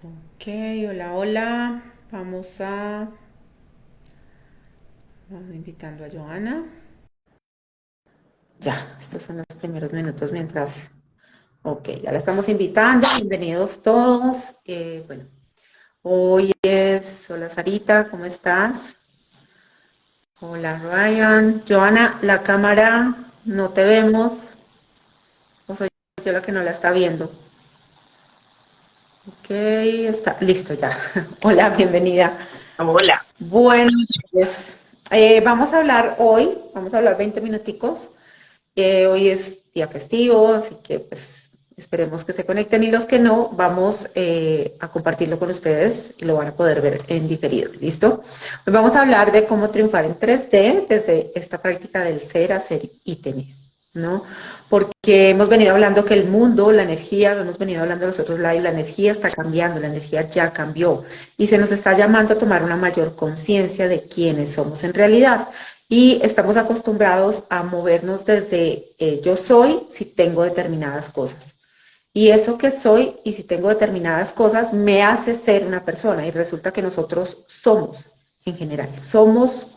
Ok, hola, hola. Vamos invitando a Joana. Ya, estos son los primeros minutos mientras. Ok, ya la estamos invitando. Bienvenidos todos. Bueno, hoy es. Hola, Sarita, ¿cómo estás? Hola, Ryan. Joana, la cámara no te vemos. O soy yo la que no la está viendo. Ok, está listo ya. Hola, bienvenida. Hola. Bueno, pues vamos a hablar 20 minuticos. Hoy es día festivo, así que pues esperemos que se conecten y los que no, vamos a compartirlo con ustedes y lo van a poder ver en diferido. ¿Listo? Hoy vamos a hablar de cómo triunfar en 3D desde esta práctica del ser, hacer y tener, ¿no? Porque hemos venido hablando que el mundo, la energía, hemos venido hablando nosotros live, la energía está cambiando, la energía ya cambió y se nos está llamando a tomar una mayor conciencia de quiénes somos en realidad. Y estamos acostumbrados a movernos desde yo soy si tengo determinadas cosas. Y eso que soy y si tengo determinadas cosas me hace ser una persona. Y resulta que nosotros somos, en general, somos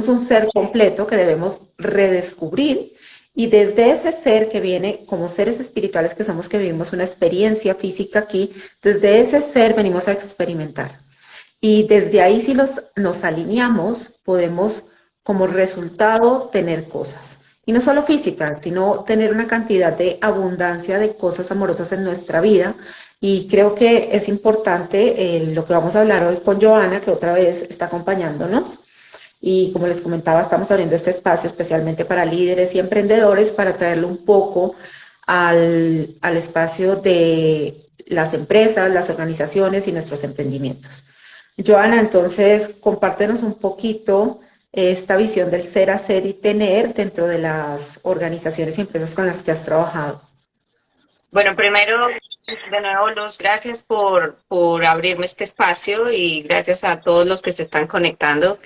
un ser completo que debemos redescubrir. Y desde ese ser que viene como seres espirituales que somos, que vivimos una experiencia física aquí, desde ese ser venimos a experimentar. Y desde ahí si nos alineamos, podemos como resultado tener cosas. Y no solo físicas, sino tener una cantidad de abundancia de cosas amorosas en nuestra vida. Y creo que es importante lo que vamos a hablar hoy con Joana, que otra vez está acompañándonos. Y como les comentaba, estamos abriendo este espacio especialmente para líderes y emprendedores para traerlo un poco al espacio de las empresas, las organizaciones y nuestros emprendimientos. Joana, entonces compártenos un poquito esta visión del ser, hacer y tener dentro de las organizaciones y empresas con las que has trabajado. Bueno, primero, de nuevo, Luz, gracias por abrirme este espacio y gracias a todos los que se están conectando.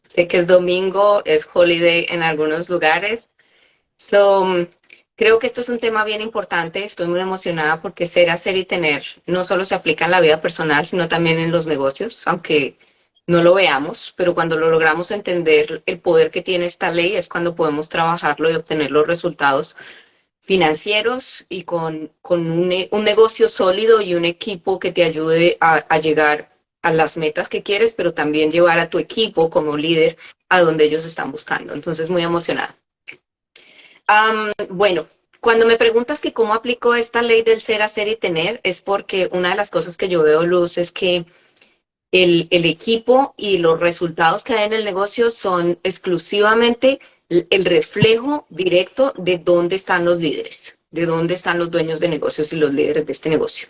Sé que es domingo, es holiday en algunos lugares. So, creo que esto es un tema bien importante. Estoy muy emocionada porque ser, hacer y tener no solo se aplica en la vida personal, sino también en los negocios, aunque no lo veamos, pero cuando lo logramos entender el poder que tiene esta ley es cuando podemos trabajarlo y obtener los resultados financieros y con un negocio sólido y un equipo que te ayude a llegar a las metas que quieres, pero también llevar a tu equipo como líder a donde ellos están buscando. Entonces, muy emocionada. Bueno, cuando me preguntas que cómo aplico esta ley del ser, hacer y tener, es porque una de las cosas que yo veo, Luz, es que el equipo y los resultados que hay en el negocio son exclusivamente el reflejo directo de dónde están los líderes, de dónde están los dueños de negocios y los líderes de este negocio,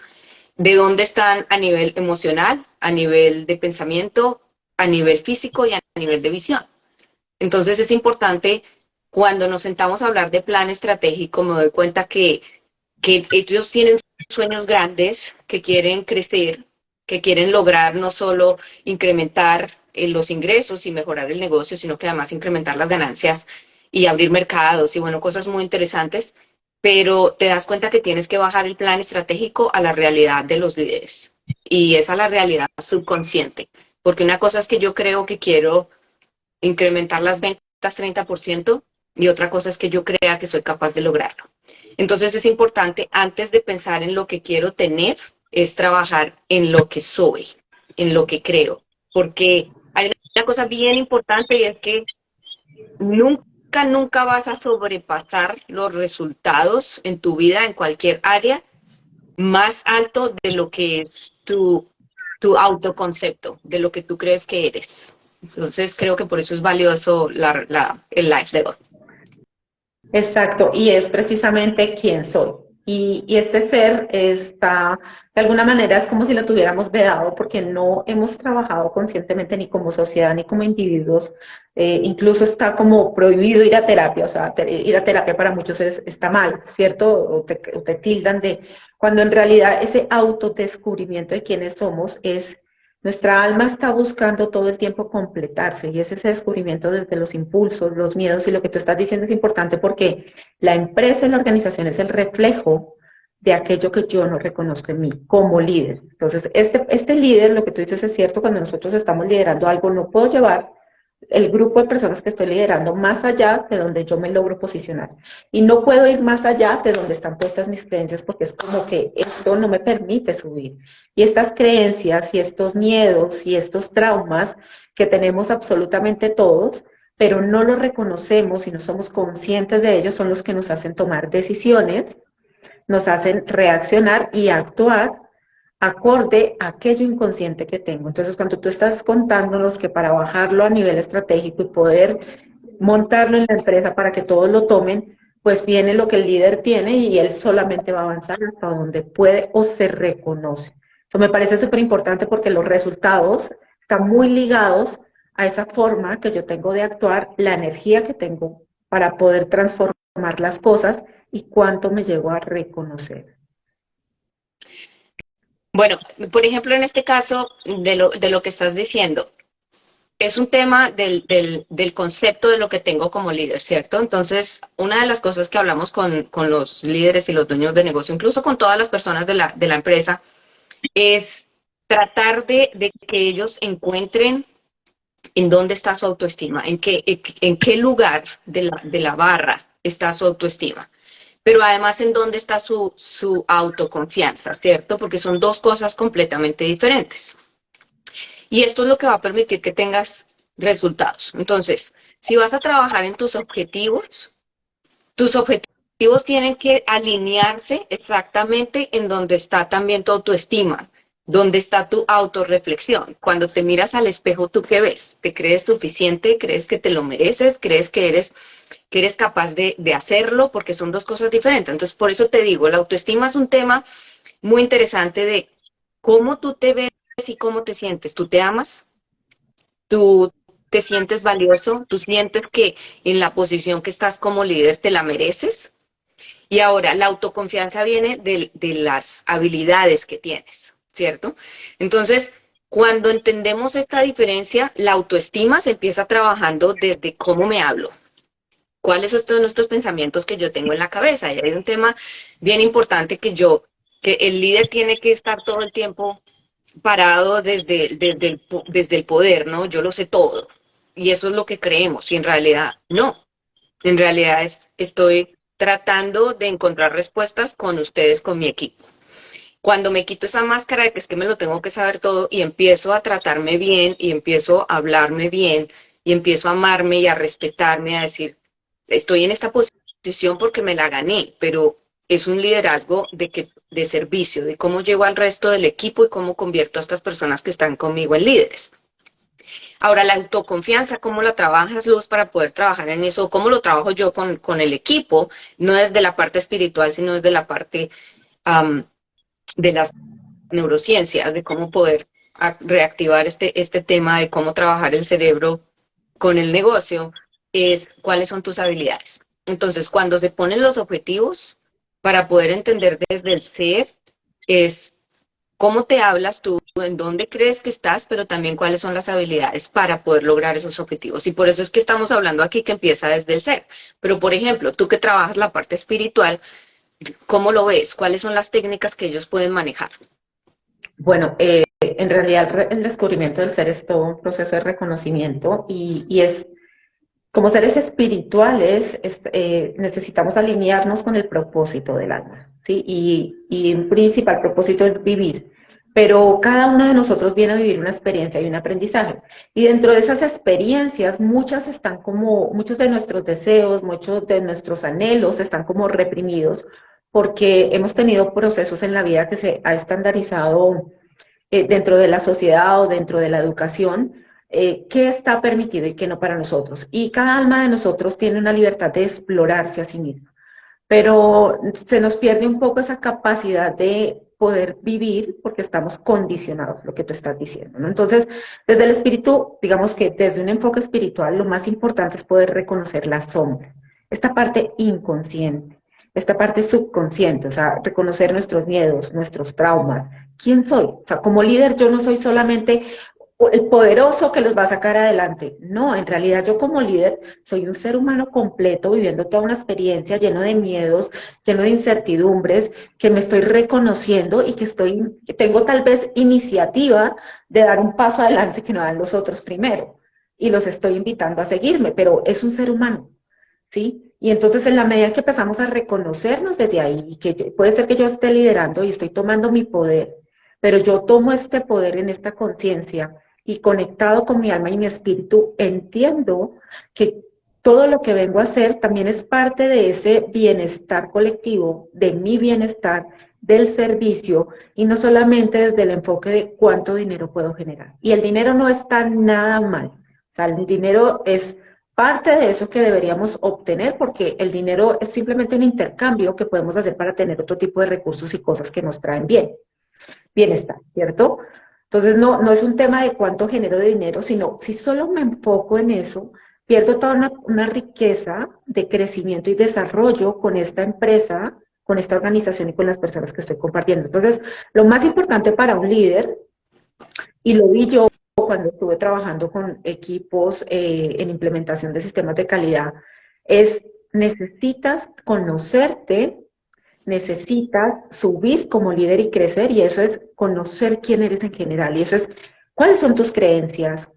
de dónde están a nivel emocional, a nivel de pensamiento, a nivel físico y a nivel de visión. Entonces es importante cuando nos sentamos a hablar de plan estratégico, me doy cuenta que ellos tienen sueños grandes, que quieren crecer, que quieren lograr no solo incrementar los ingresos y mejorar el negocio, sino que además incrementar las ganancias y abrir mercados y bueno, cosas muy interesantes, pero te das cuenta que tienes que bajar el plan estratégico a la realidad de los líderes y es a la realidad subconsciente, porque una cosa es que yo creo que quiero incrementar las ventas 30% y otra cosa es que yo crea que soy capaz de lograrlo. Entonces es importante, antes de pensar en lo que quiero tener, es trabajar en lo que soy, en lo que creo. Porque hay una cosa bien importante y es que nunca vas a sobrepasar los resultados en tu vida, en cualquier área, más alto de lo que es tu autoconcepto, de lo que tú crees que eres. Entonces creo que por eso es valioso el life de hoy. Exacto, y es precisamente quién soy. Y este ser está, de alguna manera, es como si lo tuviéramos vedado porque no hemos trabajado conscientemente ni como sociedad ni como individuos. Incluso está como prohibido ir a terapia, o sea, ir a terapia para muchos está mal, ¿cierto? O te tildan de, cuando en realidad ese autodescubrimiento de quiénes somos es nuestra alma está buscando todo el tiempo completarse y es ese descubrimiento desde los impulsos, los miedos y lo que tú estás diciendo es importante porque la empresa y la organización es el reflejo de aquello que yo no reconozco en mí como líder. Entonces, este líder, lo que tú dices es cierto, cuando nosotros estamos liderando algo, no puedo llevar el grupo de personas que estoy liderando más allá de donde yo me logro posicionar. Y no puedo ir más allá de donde están puestas mis creencias porque es como que esto no me permite subir. Y estas creencias y estos miedos y estos traumas que tenemos absolutamente todos, pero no los reconocemos y no somos conscientes de ellos, son los que nos hacen tomar decisiones, nos hacen reaccionar y actuar acorde a aquello inconsciente que tengo. Entonces, cuando tú estás contándonos que para bajarlo a nivel estratégico y poder montarlo en la empresa para que todos lo tomen, pues viene lo que el líder tiene y él solamente va a avanzar hasta donde puede o se reconoce. Eso me parece súper importante porque los resultados están muy ligados a esa forma que yo tengo de actuar, la energía que tengo para poder transformar las cosas y cuánto me llego a reconocer. Bueno, por ejemplo, en este caso de lo que estás diciendo, es un tema del concepto de lo que tengo como líder, ¿cierto? Entonces, una de las cosas que hablamos con los líderes y los dueños de negocio, incluso con todas las personas de la empresa, es tratar de que ellos encuentren en dónde está su autoestima, en qué lugar de la barra está su autoestima. Pero además en dónde está su autoconfianza, ¿cierto? Porque son dos cosas completamente diferentes. Y esto es lo que va a permitir que tengas resultados. Entonces, si vas a trabajar en tus objetivos tienen que alinearse exactamente en donde está también tu autoestima, donde está tu autorreflexión. Cuando te miras al espejo, ¿tú qué ves? ¿Te crees suficiente? ¿Crees que te lo mereces? ¿Crees que eres capaz de hacerlo? Porque son dos cosas diferentes. Entonces, por eso te digo, la autoestima es un tema muy interesante de cómo tú te ves y cómo te sientes. ¿Tú te amas? ¿Tú te sientes valioso? ¿Tú sientes que en la posición que estás como líder te la mereces? Y ahora, la autoconfianza viene de las habilidades que tienes, ¿cierto? Entonces, cuando entendemos esta diferencia, la autoestima se empieza trabajando desde cómo me hablo. ¿Cuáles son todos nuestros pensamientos que yo tengo en la cabeza? Y hay un tema bien importante que el líder tiene que estar todo el tiempo parado desde el poder, ¿no? Yo lo sé todo. Y eso es lo que creemos. Y en realidad, no. En realidad estoy tratando de encontrar respuestas con ustedes, con mi equipo. Cuando me quito esa máscara de que es que me lo tengo que saber todo y empiezo a tratarme bien y empiezo a hablarme bien y empiezo a amarme y a respetarme, a decir, estoy en esta posición porque me la gané, pero es un liderazgo de servicio, de cómo llevo al resto del equipo y cómo convierto a estas personas que están conmigo en líderes. Ahora, la autoconfianza, ¿cómo la trabajas, Luz, para poder trabajar en eso? ¿Cómo lo trabajo yo con el equipo? No desde la parte espiritual, sino desde la parte um, de las neurociencias, de cómo poder reactivar este tema de cómo trabajar el cerebro con el negocio, es cuáles son tus habilidades. Entonces, cuando se ponen los objetivos, para poder entender desde el ser, es cómo te hablas tú, en dónde crees que estás, pero también cuáles son las habilidades para poder lograr esos objetivos. Y por eso es que estamos hablando aquí que empieza desde el ser. Pero, por ejemplo, tú que trabajas la parte espiritual, ¿cómo lo ves? ¿Cuáles son las técnicas que ellos pueden manejar? Bueno, en realidad el descubrimiento del ser es todo un proceso de reconocimiento y es como seres espirituales necesitamos alinearnos con el propósito del alma, ¿sí? Y un principal propósito es vivir, pero cada uno de nosotros viene a vivir una experiencia y un aprendizaje. Y dentro de esas experiencias, muchas están como, muchos de nuestros deseos, muchos de nuestros anhelos están como reprimidos porque hemos tenido procesos en la vida que se ha estandarizado dentro de la sociedad o dentro de la educación, qué está permitido y qué no para nosotros. Y cada alma de nosotros tiene una libertad de explorarse a sí misma, pero se nos pierde un poco esa capacidad de poder vivir porque estamos condicionados, lo que tú estás diciendo, ¿no? Entonces, desde el espíritu, digamos que desde un enfoque espiritual, lo más importante es poder reconocer la sombra, esta parte inconsciente, esta parte subconsciente, o sea, reconocer nuestros miedos, nuestros traumas. ¿Quién soy? O sea, como líder yo no soy solamente el poderoso que los va a sacar adelante. No, en realidad yo como líder soy un ser humano completo viviendo toda una experiencia lleno de miedos, lleno de incertidumbres, que me estoy reconociendo y que tengo tal vez iniciativa de dar un paso adelante que no dan los otros primero. Y los estoy invitando a seguirme, pero es un ser humano, ¿sí? Y entonces en la medida que empezamos a reconocernos desde ahí, y que puede ser que yo esté liderando y estoy tomando mi poder, pero yo tomo este poder en esta conciencia y conectado con mi alma y mi espíritu, entiendo que todo lo que vengo a hacer también es parte de ese bienestar colectivo, de mi bienestar, del servicio, y no solamente desde el enfoque de cuánto dinero puedo generar. Y el dinero no está nada mal. O sea, el dinero es parte de eso que deberíamos obtener, porque el dinero es simplemente un intercambio que podemos hacer para tener otro tipo de recursos y cosas que nos traen bienestar, ¿cierto? Entonces no es un tema de cuánto genero de dinero, sino si solo me enfoco en eso, pierdo toda una riqueza de crecimiento y desarrollo con esta empresa, con esta organización y con las personas que estoy compartiendo. Entonces, lo más importante para un líder, y lo vi yo cuando estuve trabajando con equipos en implementación de sistemas de calidad, es necesitas conocerte, necesitas subir como líder y crecer, y eso es conocer quién eres en general, y eso es cuáles son tus creencias,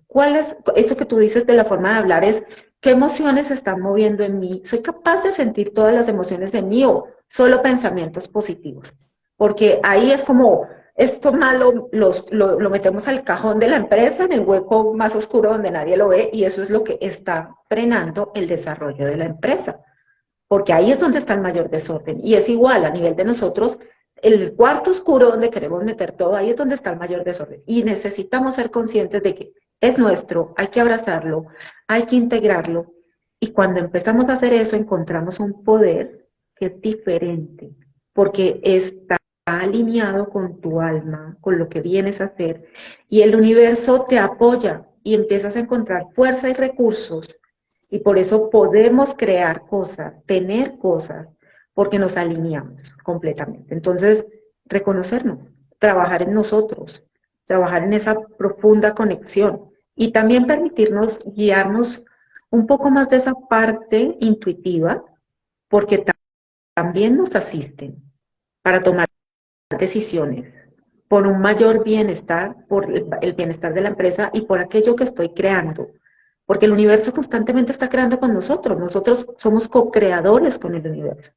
eso que tú dices de la forma de hablar es qué emociones se están moviendo en mí, soy capaz de sentir todas las emociones de mí o solo pensamientos positivos, porque ahí es como esto malo lo metemos al cajón de la empresa, en el hueco más oscuro donde nadie lo ve, y eso es lo que está frenando el desarrollo de la empresa, porque ahí es donde está el mayor desorden. Y es igual a nivel de nosotros, el cuarto oscuro donde queremos meter todo, ahí es donde está el mayor desorden. Y necesitamos ser conscientes de que es nuestro, hay que abrazarlo, hay que integrarlo. Y cuando empezamos a hacer eso, encontramos un poder que es diferente, porque está alineado con tu alma, con lo que vienes a hacer, y el universo te apoya y empiezas a encontrar fuerza y recursos, y por eso podemos crear cosas, tener cosas, porque nos alineamos completamente. Entonces, reconocernos, trabajar en nosotros, trabajar en esa profunda conexión y también permitirnos guiarnos un poco más de esa parte intuitiva, porque también nos asisten para tomar decisiones por un mayor bienestar, por el bienestar de la empresa y por aquello que estoy creando. Porque el universo constantemente está creando con nosotros. Nosotros somos co-creadores con el universo.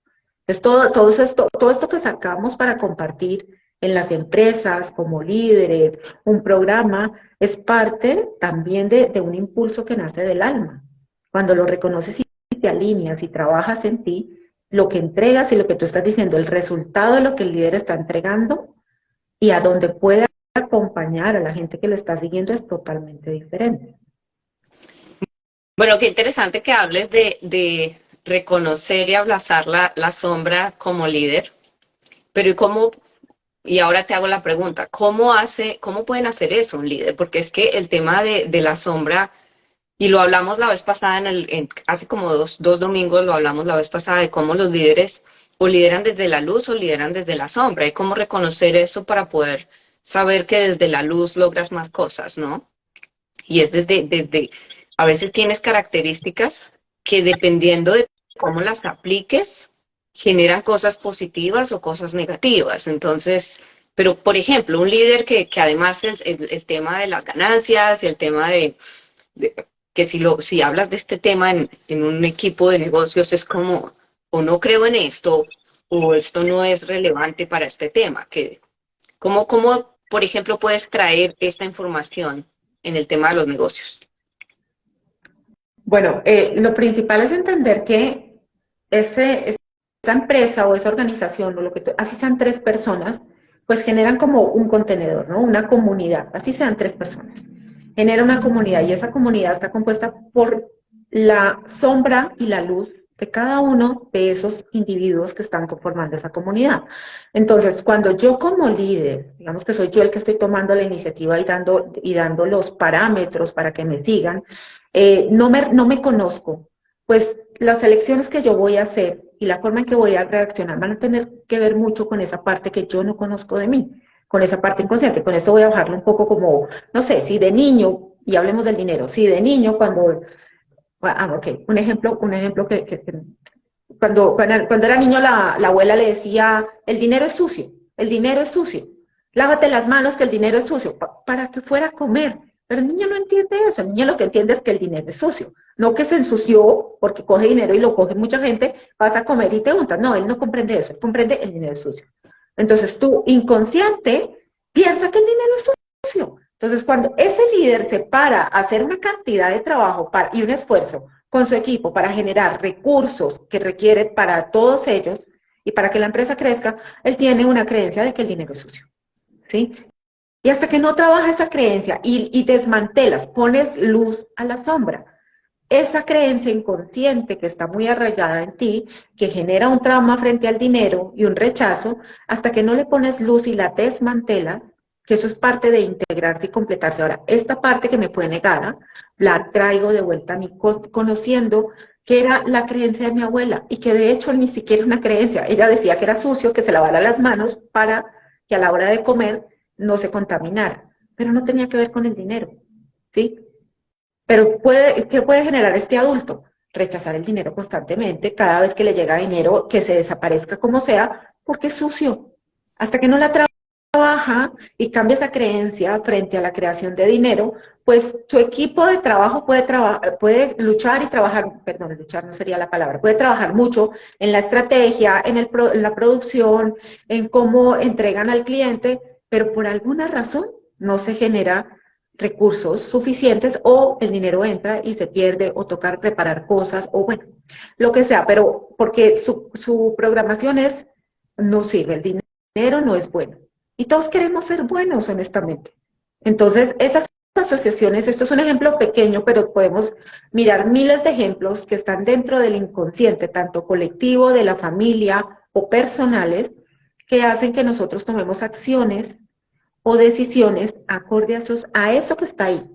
Es todo esto que sacamos para compartir en las empresas, como líderes, un programa, es parte también de un impulso que nace del alma. Cuando lo reconoces y te alineas y trabajas en ti, lo que entregas y lo que tú estás diciendo, el resultado de lo que el líder está entregando y a donde puede acompañar a la gente que lo está siguiendo es totalmente diferente. Bueno, qué interesante que hables de reconocer y abrazar la sombra como líder, pero y ahora te hago la pregunta, cómo pueden hacer eso un líder? Porque es que el tema de la sombra, y lo hablamos la vez pasada, hace como dos domingos lo hablamos la vez pasada de cómo los líderes o lideran desde la luz o lideran desde la sombra, y cómo reconocer eso para poder saber que desde la luz logras más cosas, ¿no? Y es a veces tienes características que dependiendo de cómo las apliques, generan cosas positivas o cosas negativas. Entonces, pero por ejemplo, un líder que además el tema de las ganancias y el tema de que si hablas de este tema en un equipo de negocios es como, o no creo en esto, o esto no es relevante para este tema, que por ejemplo, puedes traer esta información en el tema de los negocios. Bueno, lo principal es entender que esa empresa o esa organización, o así sean tres personas, pues generan como un contenedor, ¿no? Una comunidad, así sean tres personas. Genera una comunidad y esa comunidad está compuesta por la sombra y la luz de cada uno de esos individuos que están conformando esa comunidad. Entonces, cuando yo como líder, digamos que soy yo el que estoy tomando la iniciativa y dando los parámetros para que me sigan, no me conozco, pues las elecciones que yo voy a hacer y la forma en que voy a reaccionar van a tener que ver mucho con esa parte que yo no conozco de mí. con esa parte inconsciente. Con esto voy a bajarlo un poco como, no sé, si de niño, y hablemos del dinero, si de niño cuando, ok, un ejemplo cuando era niño la abuela le decía, el dinero es sucio, el dinero es sucio, lávate las manos que el dinero es sucio, para que fuera a comer. Pero el niño no entiende eso, el niño lo que entiende es que el dinero es sucio, no que se ensució porque coge dinero y lo coge mucha gente, vas a comer y te untas. No, él no comprende eso, él comprende el dinero es sucio. Entonces tú, inconsciente, piensa que el dinero es sucio. Entonces cuando ese líder se para a hacer una cantidad de trabajo y un esfuerzo con su equipo para generar recursos que requiere para todos ellos y para que la empresa crezca, él tiene una creencia de que el dinero es sucio, ¿sí? Y hasta que no trabajas esa creencia y desmantelas, pones luz a la sombra, esa creencia inconsciente que está muy arraigada en ti, que genera un trauma frente al dinero y un rechazo, hasta que no le pones luz y la desmantelas, que eso es parte de integrarse y completarse. Ahora, esta parte que me fue negada, la traigo de vuelta a mí conociendo que era la creencia de mi abuela y que de hecho ni siquiera una creencia. Ella decía que era sucio, que se lavara las manos para que a la hora de comer no se contaminara, pero no tenía que ver con el dinero, ¿sí? Pero ¿qué puede generar este adulto? Rechazar el dinero constantemente, cada vez que le llega dinero, que se desaparezca como sea, porque es sucio. Hasta que no la trabaja y cambia esa creencia frente a la creación de dinero, pues su equipo de trabajo puede luchar y trabajar, perdón, luchar no sería la palabra, puede trabajar mucho en la estrategia, en la producción, en cómo entregan al cliente, pero por alguna razón no se genera recursos suficientes o el dinero entra y se pierde o tocar reparar cosas o bueno, lo que sea, pero porque su programación no sirve, el dinero no es bueno. Y todos queremos ser buenos, honestamente. Entonces, esas asociaciones, esto es un ejemplo pequeño, pero podemos mirar miles de ejemplos que están dentro del inconsciente, tanto colectivo, de la familia o personales, que hacen que nosotros tomemos acciones o decisiones acorde a eso que está ahí.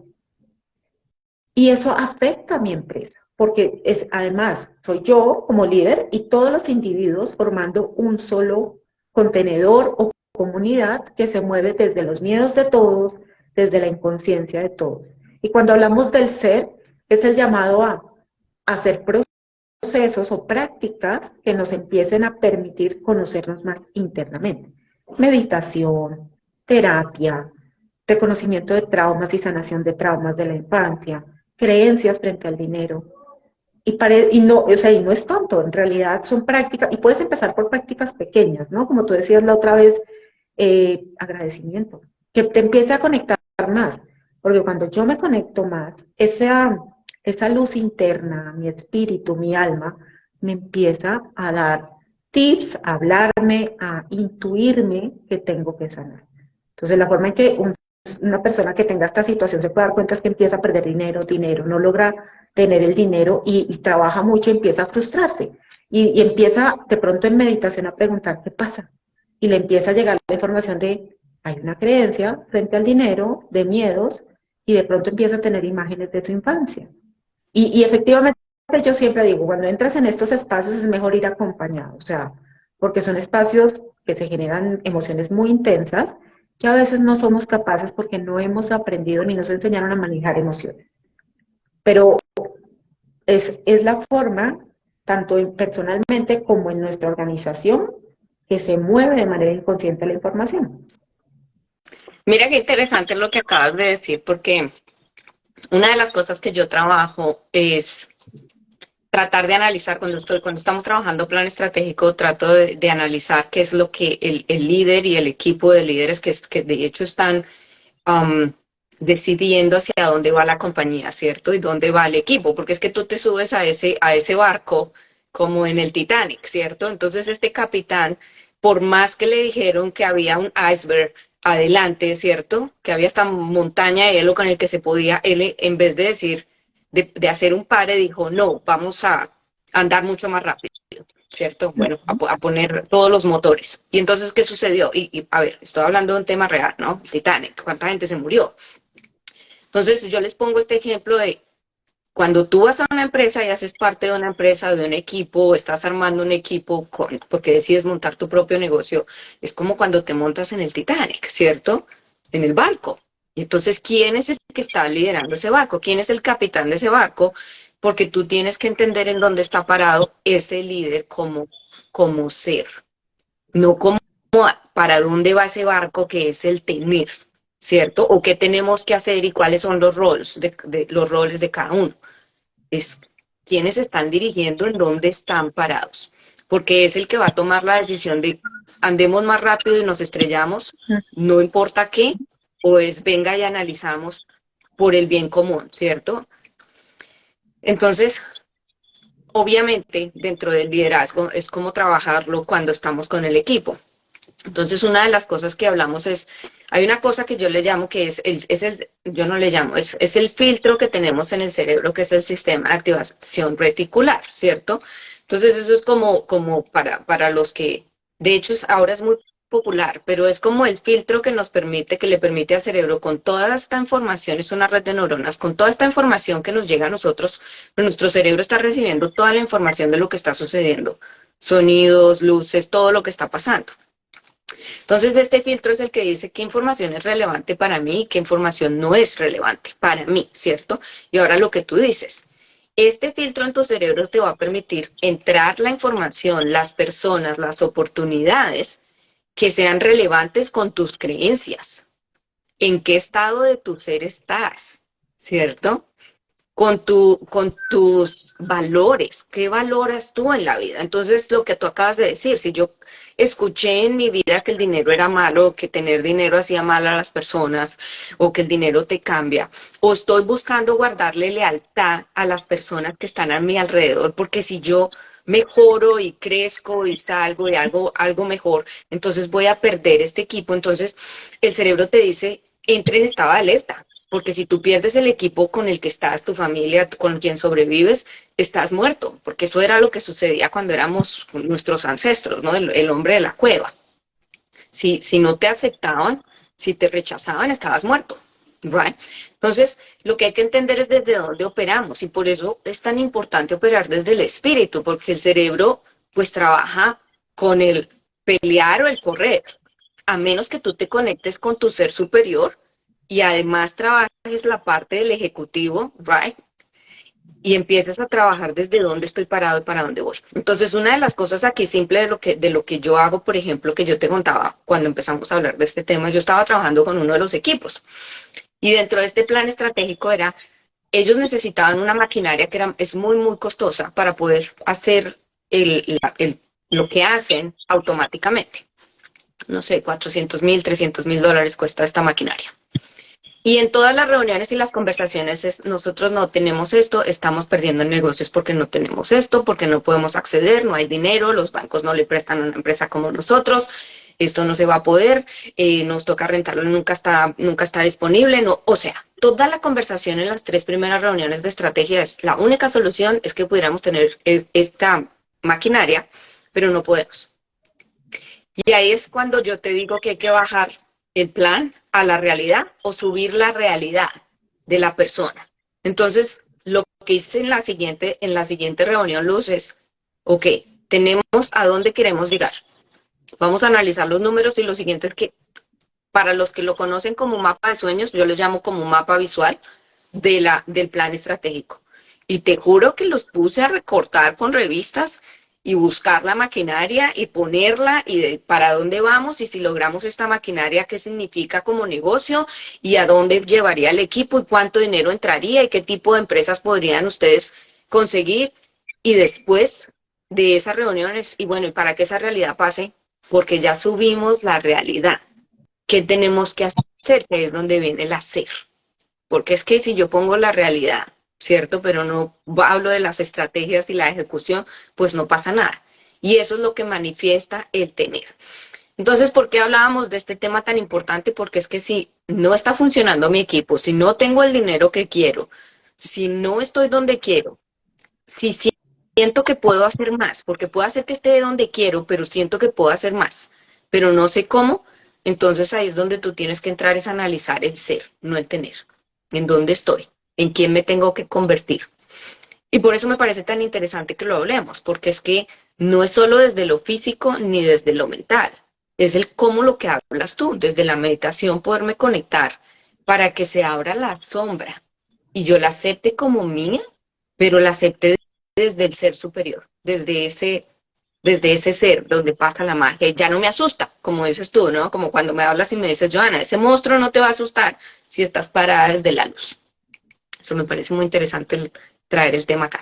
Y eso afecta a mi empresa, porque además soy yo como líder y todos los individuos formando un solo contenedor o comunidad que se mueve desde los miedos de todos, desde la inconsciencia de todos. Y cuando hablamos del ser, es el llamado a hacer procesos o prácticas que nos empiecen a permitir conocernos más internamente. Meditación, terapia, reconocimiento de traumas y sanación de traumas de la infancia, creencias frente al dinero. Y no es tonto, en realidad son prácticas, y puedes empezar por prácticas pequeñas, ¿no? Como tú decías la otra vez, agradecimiento, que te empiece a conectar más, porque cuando yo me conecto más, esa luz interna, mi espíritu, mi alma, me empieza a dar tips, a hablarme, a intuirme que tengo que sanar. Entonces, la forma en que una persona que tenga esta situación se puede dar cuenta es que empieza a perder dinero, no logra tener el dinero y trabaja mucho, empieza a frustrarse y empieza de pronto en meditación a preguntar qué pasa y le empieza a llegar la información de hay una creencia frente al dinero, de miedos y de pronto empieza a tener imágenes de su infancia. Y efectivamente yo siempre digo, cuando entras en estos espacios es mejor ir acompañado, o sea, porque son espacios que se generan emociones muy intensas que a veces no somos capaces porque no hemos aprendido ni nos enseñaron a manejar emociones. Pero es la forma, tanto personalmente como en nuestra organización, que se mueve de manera inconsciente la información. Mira qué interesante lo que acabas de decir, porque una de las cosas que yo trabajo es tratar de analizar, cuando estamos trabajando plan estratégico, trato de analizar qué es lo que el líder y el equipo de líderes que de hecho están decidiendo hacia dónde va la compañía, ¿cierto? Y dónde va el equipo, porque es que tú te subes a ese barco como en el Titanic, ¿cierto? Entonces este capitán, por más que le dijeron que había un iceberg adelante, ¿cierto? Que había esta montaña de hielo con el que se podía, él en vez de decir, de hacer un pare, dijo, no, vamos a andar mucho más rápido, ¿cierto? Bueno, a poner todos los motores. Y entonces, ¿qué sucedió? A ver, estoy hablando de un tema real, ¿no? Titanic, ¿cuánta gente se murió? Entonces, yo les pongo este ejemplo de Cuando tú vas a una empresa y haces parte de una empresa, de un equipo, o estás armando un equipo porque decides montar tu propio negocio, es como cuando te montas en el Titanic, ¿cierto? En el barco. Y entonces, ¿quién es el que está liderando ese barco? ¿Quién es el capitán de ese barco? Porque tú tienes que entender en dónde está parado ese líder como ser, no como para dónde va ese barco que es el tener, ¿cierto? O qué tenemos que hacer y cuáles son los roles los roles de cada uno. Es quiénes están dirigiendo, en dónde están parados, porque es el que va a tomar la decisión de andemos más rápido y nos estrellamos, no importa qué, o es venga y analizamos por el bien común, ¿cierto? Entonces, obviamente, dentro del liderazgo es cómo trabajarlo cuando estamos con el equipo. Entonces, una de las cosas que hablamos es, hay una cosa que yo le llamo que yo no le llamo, es el filtro que tenemos en el cerebro, que es el sistema de activación reticular, ¿cierto? Entonces, eso es como para los que, de hecho, ahora es muy popular, pero es como el filtro que nos permite, que le permite al cerebro con toda esta información, es una red de neuronas, con toda esta información que nos llega a nosotros, pues nuestro cerebro está recibiendo toda la información de lo que está sucediendo, sonidos, luces, todo lo que está pasando. Entonces, este filtro es el que dice qué información es relevante para mí y qué información no es relevante para mí, ¿cierto? Y ahora lo que tú dices, este filtro en tu cerebro te va a permitir entrar la información, las personas, las oportunidades que sean relevantes con tus creencias. ¿En qué estado de tu ser estás? ¿Cierto? Con tus valores, ¿qué valoras tú en la vida? Entonces, lo que tú acabas de decir, si yo escuché en mi vida que el dinero era malo, que tener dinero hacía mal a las personas, o que el dinero te cambia, o estoy buscando guardarle lealtad a las personas que están a mi alrededor, porque si yo mejoro y crezco y salgo y hago algo mejor, entonces voy a perder este equipo. Entonces, el cerebro te dice, entre en estado de alerta. Porque si tú pierdes el equipo con el que estás, tu familia, con quien sobrevives, estás muerto. Porque eso era lo que sucedía cuando éramos nuestros ancestros, ¿no? El hombre de la cueva. Si no te aceptaban, si te rechazaban, estabas muerto. Right? Entonces, lo que hay que entender es desde dónde operamos. Y por eso es tan importante operar desde el espíritu, porque el cerebro, pues, trabaja con el pelear o el correr. A menos que tú te conectes con tu ser superior, y además trabajes la parte del ejecutivo, right? Y empieces a trabajar desde dónde estoy parado y para dónde voy. Entonces, una de las cosas aquí simple de lo que yo hago, por ejemplo, que yo te contaba cuando empezamos a hablar de este tema, yo estaba trabajando con uno de los equipos y dentro de este plan estratégico ellos necesitaban una maquinaria que es muy, muy costosa para poder hacer lo que hacen automáticamente. No sé, 400,000, 300,000 dólares cuesta esta maquinaria. Y en todas las reuniones y las conversaciones nosotros no tenemos esto, estamos perdiendo negocios porque no tenemos esto, porque no podemos acceder, no hay dinero, los bancos no le prestan a una empresa como nosotros, esto no se va a poder, nos toca rentarlo, nunca está disponible, no, o sea, toda la conversación en las 3 primeras reuniones de estrategia es, la única solución es que pudiéramos tener esta maquinaria, pero no podemos. Y ahí es cuando yo te digo que hay que bajar el plan a la realidad o subir la realidad de la persona. Entonces, lo que hice en la siguiente reunión, Luz, es, ok, tenemos a dónde queremos llegar. Vamos a analizar los números y lo siguiente es que para los que lo conocen como mapa de sueños, yo lo llamo como un mapa visual del plan estratégico. Y te juro que los puse a recortar con revistas y buscar la maquinaria y ponerla y para dónde vamos y si logramos esta maquinaria, qué significa como negocio y a dónde llevaría el equipo y cuánto dinero entraría y qué tipo de empresas podrían ustedes conseguir. Y después de esas reuniones, y bueno, y para que esa realidad pase, porque ya subimos la realidad, ¿qué tenemos que hacer? Que es donde viene el hacer. Porque es que si yo pongo la realidad, ¿cierto? Pero no hablo de las estrategias y la ejecución, pues no pasa nada. Y eso es lo que manifiesta el tener. Entonces, ¿por qué hablábamos de este tema tan importante? Porque es que si no está funcionando mi equipo, si no tengo el dinero que quiero, si no estoy donde quiero, si siento que puedo hacer más, porque puedo hacer que esté donde quiero, pero siento que puedo hacer más, pero no sé cómo, entonces ahí es donde tú tienes que entrar, es analizar el ser, no el tener. ¿En dónde estoy? ¿En quién me tengo que convertir? Y por eso me parece tan interesante que lo hablemos, porque es que no es solo desde lo físico ni desde lo mental, es el cómo lo que hablas tú, desde la meditación poderme conectar para que se abra la sombra y yo la acepte como mía, pero la acepte desde el ser superior, desde ese ser donde pasa la magia. Y ya no me asusta, como dices tú, ¿no? Como cuando me hablas y me dices, Joana, ese monstruo no te va a asustar si estás parada desde la luz. Eso me parece muy interesante traer el tema acá.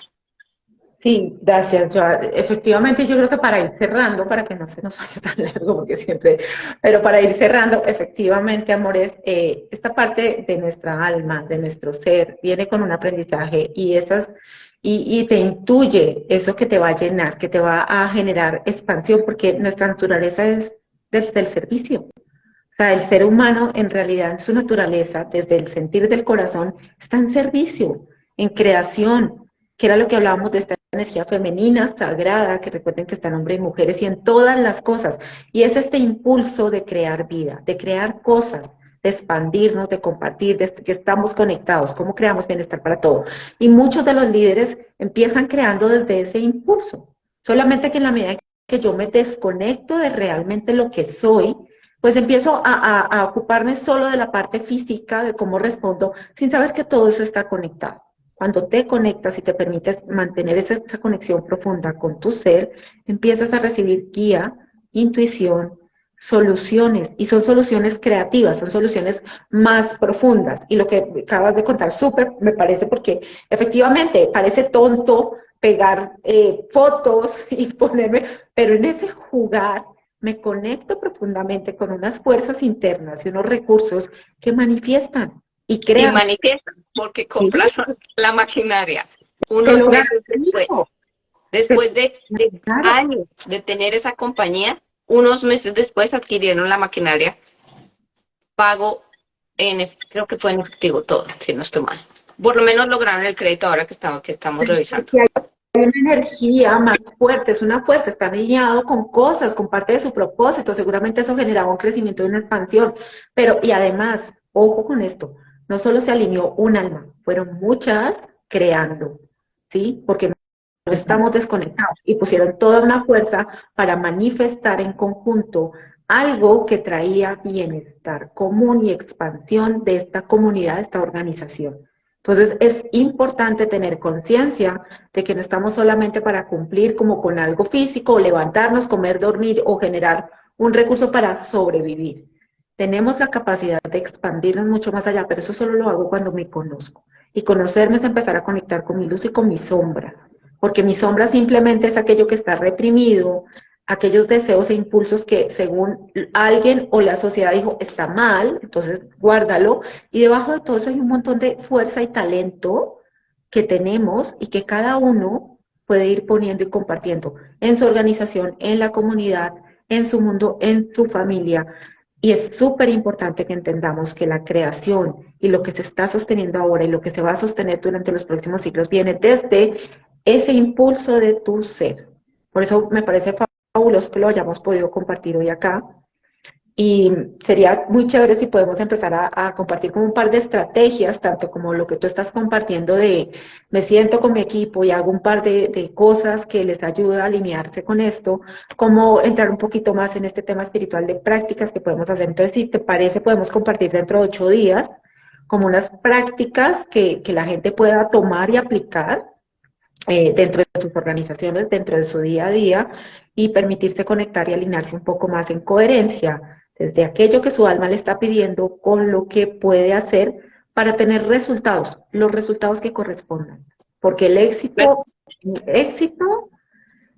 Sí, gracias, Joa. Efectivamente, yo creo que para ir cerrando, para que no se nos vaya tan largo, porque siempre, pero para ir cerrando, efectivamente, amores, esta parte de nuestra alma, de nuestro ser, viene con un aprendizaje y te intuye eso que te va a llenar, que te va a generar expansión, porque nuestra naturaleza es desde el servicio. O sea, el ser humano en realidad en su naturaleza, desde el sentir del corazón, está en servicio, en creación, que era lo que hablábamos de esta energía femenina, sagrada, que recuerden que están hombres y mujeres y en todas las cosas. Y es este impulso de crear vida, de crear cosas, de expandirnos, de compartir, de que estamos conectados, cómo creamos bienestar para todo. Y muchos de los líderes empiezan creando desde ese impulso. Solamente que en la medida que yo me desconecto de realmente lo que soy, pues empiezo a ocuparme solo de la parte física, de cómo respondo, sin saber que todo eso está conectado. Cuando te conectas y te permites mantener esa conexión profunda con tu ser, empiezas a recibir guía, intuición, soluciones, y son soluciones creativas, son soluciones más profundas. Y lo que acabas de contar, súper, me parece, porque efectivamente parece tonto pegar fotos y ponerme, pero en ese jugar me conecto profundamente con unas fuerzas internas y unos recursos que manifiestan y Y crean. manifiestan porque ¿Sí? compraron la maquinaria Te unos lo meses garantizo. después. Después de Claro, años de tener esa compañía, unos meses después adquirieron la maquinaria, pago creo que fue en efectivo todo, si no estoy mal. Por lo menos lograron el crédito ahora que estamos revisando. porque hay una energía más fuerte, es una fuerza, está alineado con cosas, con parte de su propósito, seguramente eso generaba un crecimiento y una expansión, pero y además, ojo con esto, no solo se alineó un alma, fueron muchas creando, ¿sí? Porque no estamos desconectados y pusieron toda una fuerza para manifestar en conjunto algo que traía bienestar común y expansión de esta comunidad, de esta organización. Entonces es importante tener conciencia de que no estamos solamente para cumplir como con algo físico, o levantarnos, comer, dormir o generar un recurso para sobrevivir. Tenemos la capacidad de expandirnos mucho más allá, pero eso solo lo hago cuando me conozco. Y conocerme es empezar a conectar con mi luz y con mi sombra, porque mi sombra simplemente es aquello que está reprimido, aquellos deseos e impulsos que según alguien o la sociedad dijo está mal, entonces guárdalo, y debajo de todo eso hay un montón de fuerza y talento que tenemos y que cada uno puede ir poniendo y compartiendo en su organización, en la comunidad, en su mundo, en su familia. Y es súper importante que entendamos que la creación y lo que se está sosteniendo ahora y lo que se va a sostener durante los próximos siglos viene desde ese impulso de tu ser. Por eso me parece fabuloso que lo hayamos podido compartir hoy acá. Y sería muy chévere si podemos empezar a compartir como un par de estrategias, tanto como lo que tú estás compartiendo de me siento con mi equipo y hago un par de cosas que les ayuda a alinearse con esto, como entrar un poquito más en este tema espiritual de prácticas que podemos hacer. Entonces, si te parece, podemos compartir dentro de 8 días como unas prácticas que la gente pueda tomar y aplicar dentro de sus organizaciones, dentro de su día a día y permitirse conectar y alinearse un poco más en coherencia desde aquello que su alma le está pidiendo con lo que puede hacer para tener resultados, los resultados que correspondan. Porque el éxito,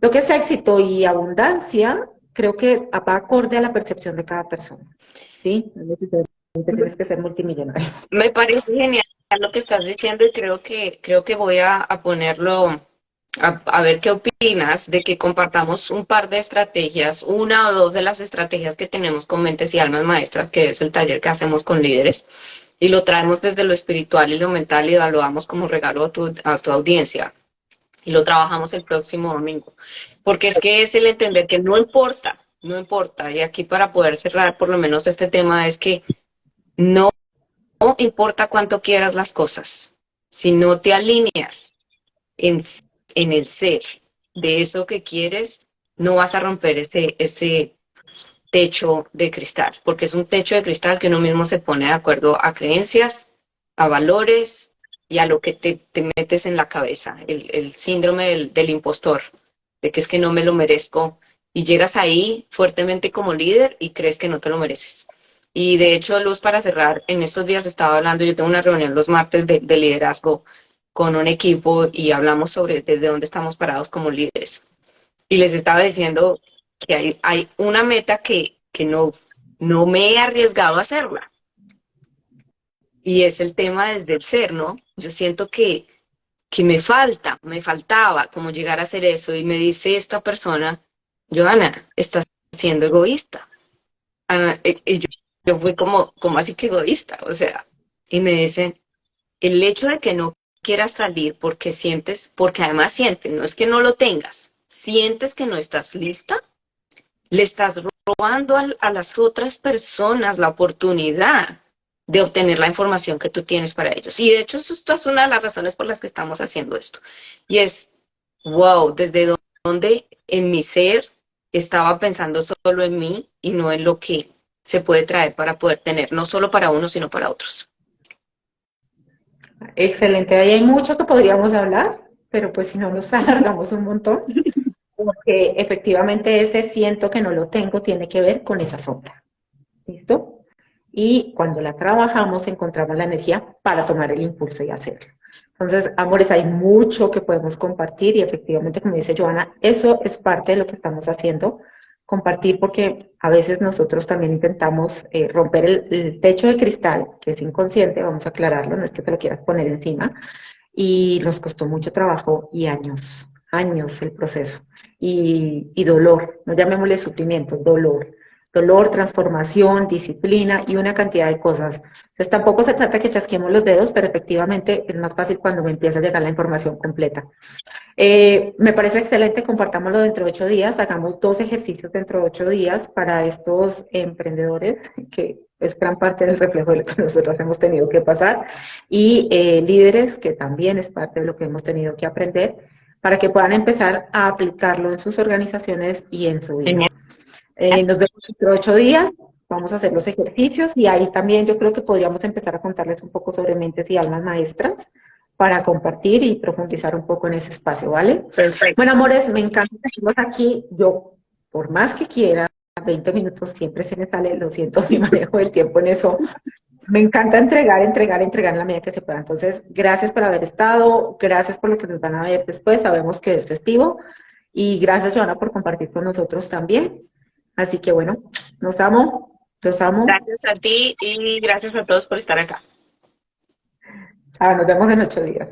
lo que es éxito y abundancia, creo que va acorde a la percepción de cada persona. ¿Sí? No necesariamente tienes que ser multimillonario. Me parece genial lo que estás diciendo y creo que voy a ponerlo, a ver qué opinas de que compartamos un par de estrategias, una o dos de las estrategias que tenemos con Mentes y Almas Maestras, que es el taller que hacemos con líderes, y lo traemos desde lo espiritual y lo mental y evaluamos como regalo a tu audiencia. Y lo trabajamos el próximo domingo. Porque es que es el entender que no importa, no importa. Y aquí para poder cerrar por lo menos este tema es que no importa cuánto quieras las cosas, si no te alineas en, en el ser de eso que quieres, no vas a romper ese techo de cristal, porque es un techo de cristal que uno mismo se pone de acuerdo a creencias, a valores y a lo que te metes en la cabeza, el síndrome del impostor, de que es que no me lo merezco, y llegas ahí fuertemente como líder y crees que no te lo mereces. Y de hecho, Luz, para cerrar, en estos días estaba hablando, yo tengo una reunión los martes de liderazgo con un equipo y hablamos sobre desde dónde estamos parados como líderes. Y les estaba diciendo que hay una meta que no me he arriesgado a hacerla. Y es el tema desde el ser, ¿no? Yo siento que me faltaba como llegar a hacer eso. Y me dice esta persona, Johanna, estás siendo egoísta. Ana, yo fui como así que egoísta, o sea, y me dicen, el hecho de que no quieras salir porque sientes, porque además sientes, no es que no lo tengas, sientes que no estás lista, le estás robando a las otras personas la oportunidad de obtener la información que tú tienes para ellos. Y de hecho, esto es una de las razones por las que estamos haciendo esto. Y es, wow, desde dónde en mi ser estaba pensando solo en mí y no en lo que se puede traer para poder tener, no solo para uno, sino para otros. Excelente, ahí hay mucho que podríamos hablar, pero pues si no nos alargamos un montón, porque efectivamente ese siento que no lo tengo tiene que ver con esa sombra. ¿Listo? Y cuando la trabajamos encontramos la energía para tomar el impulso y hacerlo. Entonces, amores, hay mucho que podemos compartir y efectivamente, como dice Joana, eso es parte de lo que estamos haciendo, compartir porque a veces nosotros también intentamos romper el techo de cristal, que es inconsciente, vamos a aclararlo, no es que te lo quieras poner encima, y nos costó mucho trabajo y años, años el proceso. Y dolor, no llamémosle sufrimiento, dolor. Dolor, transformación, disciplina y una cantidad de cosas. Entonces tampoco se trata que chasquemos los dedos, pero efectivamente es más fácil cuando me empieza a llegar la información completa. Me parece excelente, compartámoslo dentro de 8 días, hagamos 2 ejercicios dentro de 8 días para estos emprendedores, que es gran parte del reflejo de lo que nosotros hemos tenido que pasar, y líderes, que también es parte de lo que hemos tenido que aprender, para que puedan empezar a aplicarlo en sus organizaciones y en su vida. Genial. Nos vemos dentro de 8 días, vamos a hacer los ejercicios y ahí también yo creo que podríamos empezar a contarles un poco sobre mentes y almas maestras para compartir y profundizar un poco en ese espacio, ¿vale? Perfecto. Bueno, amores, me encanta tenerlos aquí. Yo, por más que quiera, 20 minutos siempre se me sale, lo siento, mi manejo del tiempo en eso. Me encanta entregar en la medida que se pueda. Entonces, gracias por haber estado, gracias por lo que nos van a ver después, sabemos que es festivo y gracias, Joana, por compartir con nosotros también. Así que bueno, los amo. Gracias a ti y gracias a todos por estar acá. Chao, nos vemos en 8 días.